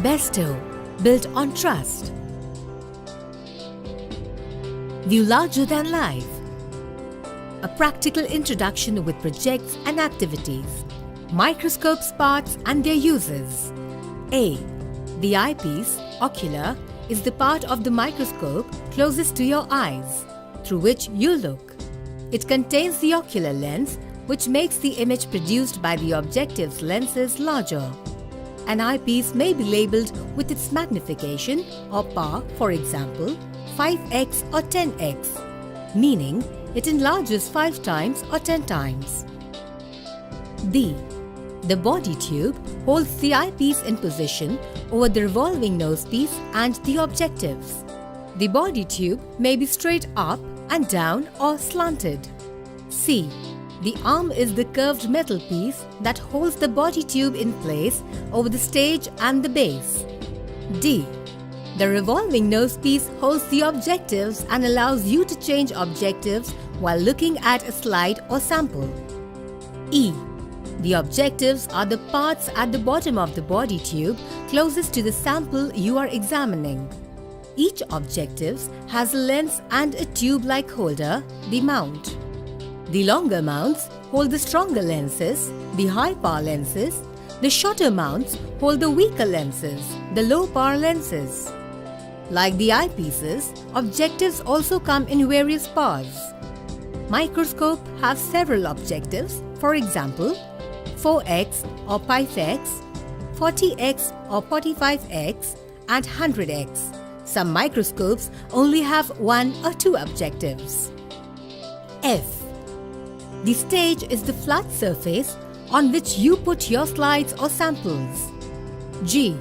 Bestow, built on trust. View larger than life. A practical introduction with projects and activities. Microscope's parts and their uses. A. The eyepiece, ocular, is the part of the microscope closest to your eyes, through which you look. It contains the ocular lens, which makes the image produced by the objective's lenses larger. An eyepiece may be labelled with its magnification or power, for example, 5x or 10x, meaning it enlarges 5 times or 10 times. B. The body tube holds the eyepiece in position over the revolving nosepiece and the objectives. The body tube may be straight up and down or slanted. C. The arm is the curved metal piece that holds the body tube in place over the stage and the base. D. The revolving nosepiece holds the objectives and allows you to change objectives while looking at a slide or sample. E. The objectives are the parts at the bottom of the body tube closest to the sample you are examining. Each objective has a lens and a tube-like holder, the mount. The longer mounts hold the stronger lenses, the high-power lenses. The shorter mounts hold the weaker lenses, the low-power lenses. Like the eyepieces, objectives also come in various powers. Microscope has several objectives, for example, 4x or 5x, 40x or 45x, and 100x. Some microscopes only have 1 or 2 objectives. F. The stage is the flat surface on which you put your slides or samples. G.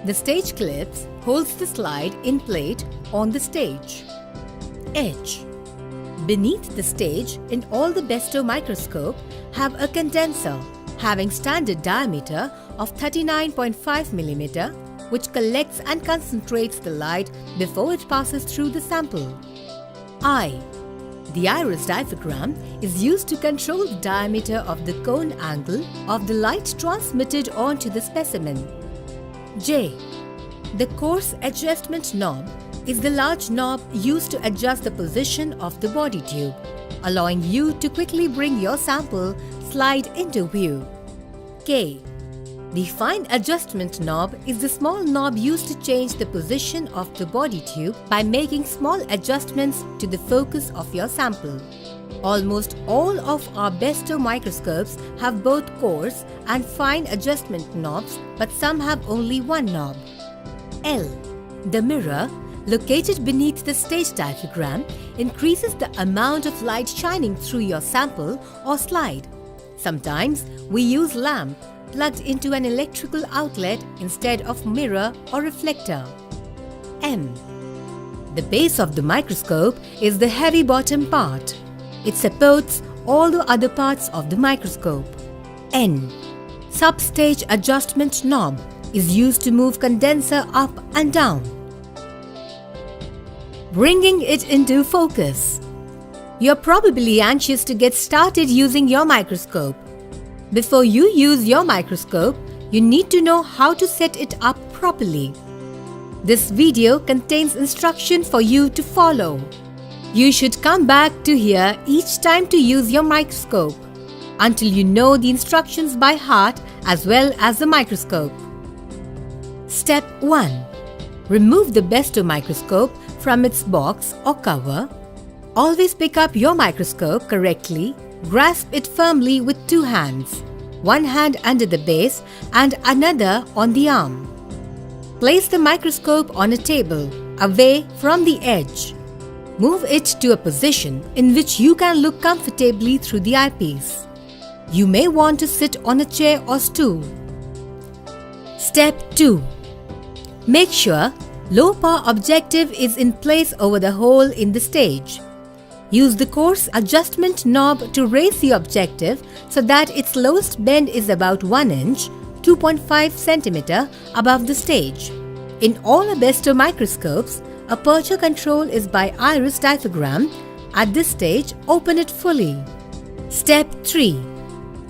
The stage clips holds the slide in plate on the stage. H. Beneath the stage in all the Bestow microscope have a condenser having standard diameter of 39.5 mm, which collects and concentrates the light before it passes through the sample. I. The iris diaphragm is used to control the diameter of the cone angle of the light transmitted onto the specimen. J. The coarse adjustment knob is the large knob used to adjust the position of the body tube, allowing you to quickly bring your sample slide into view. K. The fine adjustment knob is the small knob used to change the position of the body tube by making small adjustments to the focus of your sample. Almost all of our Bestow microscopes have both coarse and fine adjustment knobs, but some have only one knob. L. The mirror, located beneath the stage diaphragm, increases the amount of light shining through your sample or slide. Sometimes we use lamp plugged into an electrical outlet instead of mirror or reflector. M. The base of the microscope is the heavy bottom part. It supports all the other parts of the microscope. N. Substage adjustment knob is used to move condenser up and down, bringing it into focus. You're probably anxious to get started using your microscope. Before you use your microscope, you need to know how to set it up properly. This video contains instructions for you to follow. You should come back to here each time to use your microscope until you know the instructions by heart as well as the microscope. Step 1. Remove the Bestow microscope from its box or cover. Always pick up your microscope correctly. Grasp it firmly with 2 hands, one hand under the base and another on the arm. Place the microscope on a table, away from the edge. Move it to a position in which you can look comfortably through the eyepiece. You may want to sit on a chair or stool. Step 2. Make sure low power objective is in place over the hole in the stage. Use the coarse adjustment knob to raise the objective so that its lowest bend is about 1 inch, 2.5 cm above the stage. In all Bestow microscopes, aperture control is by iris diaphragm. At this stage, open it fully. Step 3.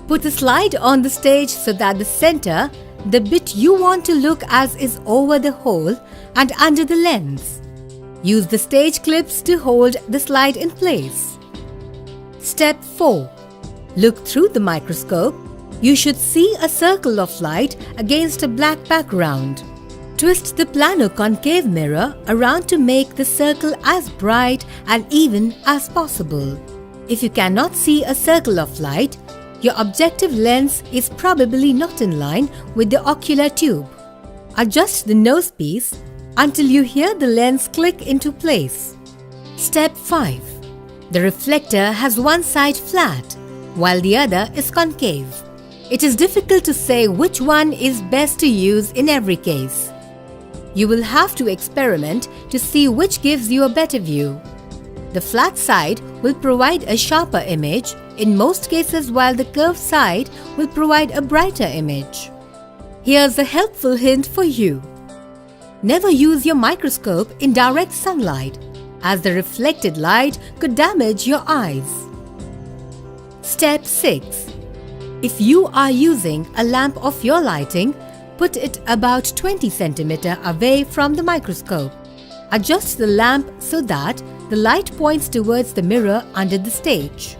Put the slide on the stage so that the center the bit you want to look as is over the hole and under the lens. Use the stage clips to hold the slide in place. Step 4. Look through the microscope. You should see a circle of light against a black background. Twist the plano-concave mirror around to make the circle as bright and even as possible. If you cannot see a circle of light, your objective lens is probably not in line with the ocular tube. Adjust the nose piece until you hear the lens click into place. Step 5. The reflector has one side flat, while the other is concave. It is difficult to say which one is best to use in every case. You will have to experiment to see which gives you a better view. The flat side will provide a sharper image in most cases, while the curved side will provide a brighter image. Here's a helpful hint for you. Never use your microscope in direct sunlight, as the reflected light could damage your eyes. Step 6. If you are using a lamp of your lighting, put it about 20 cm away from the microscope. Adjust the lamp so that the light points towards the mirror under the stage.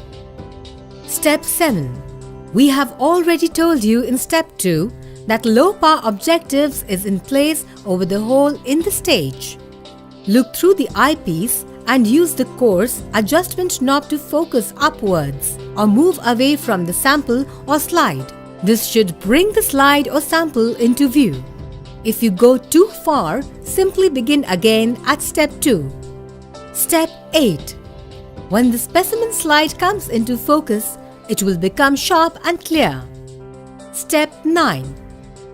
Step 7. We have already told you in Step 2 that low power objectives is in place over the hole in the stage. Look through the eyepiece and use the coarse adjustment knob to focus upwards or move away from the sample or slide. This should bring the slide or sample into view. If you go too far, simply begin again at Step 2. Step 8. When the specimen slide comes into focus, it will become sharp and clear. Step 9.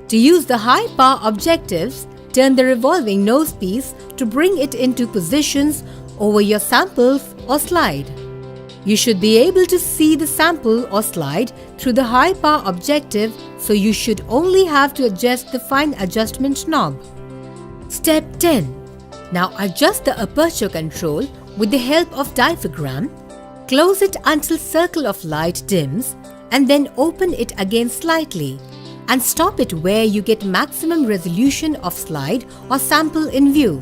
To use the high power objectives, turn the revolving nose piece to bring it into positions over your samples or slide. You should be able to see the sample or slide through the high power objective, so you should only have to adjust the fine adjustment knob. Step 10. Now adjust the aperture control with the help of diaphragm. Close it until circle of light dims and then open it again slightly and stop it where you get maximum resolution of slide or sample in view.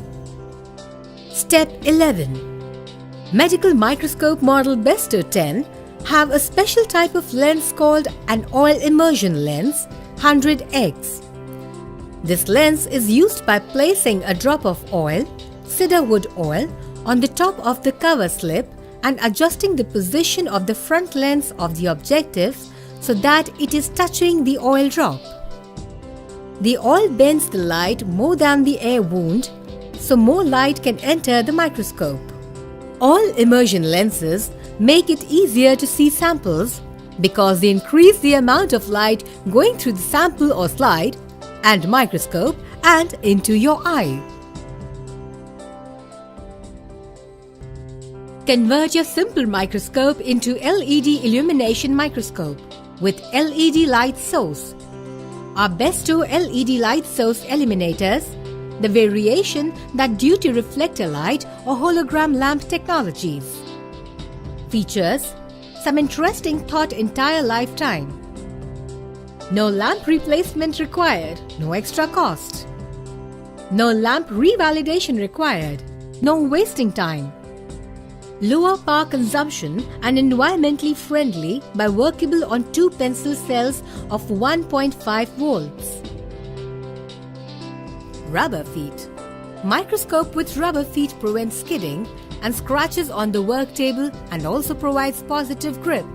Step 11. Medical microscope model Besto 10 have a special type of lens called an oil immersion lens 100x. This lens is used by placing a drop of oil, cedarwood oil, on the top of the cover slip and adjusting the position of the front lens of the objective so that it is touching the oil drop. The oil bends the light more than the air wound, so more light can enter the microscope. Oil immersion lenses make it easier to see samples because they increase the amount of light going through the sample or slide and microscope and into your eye. Convert your simple microscope into LED illumination microscope with LED light source. Our Besto LED light source eliminators, the variation that due to reflector light or hologram lamp technologies. Features: some interesting thought entire lifetime. No lamp replacement required, no extra cost. No lamp revalidation required, no wasting time. Lower power consumption and environmentally friendly by workable on 2 pencil cells of 1.5 volts. Rubber feet. Microscope with rubber feet prevents skidding and scratches on the work table and also provides positive grip.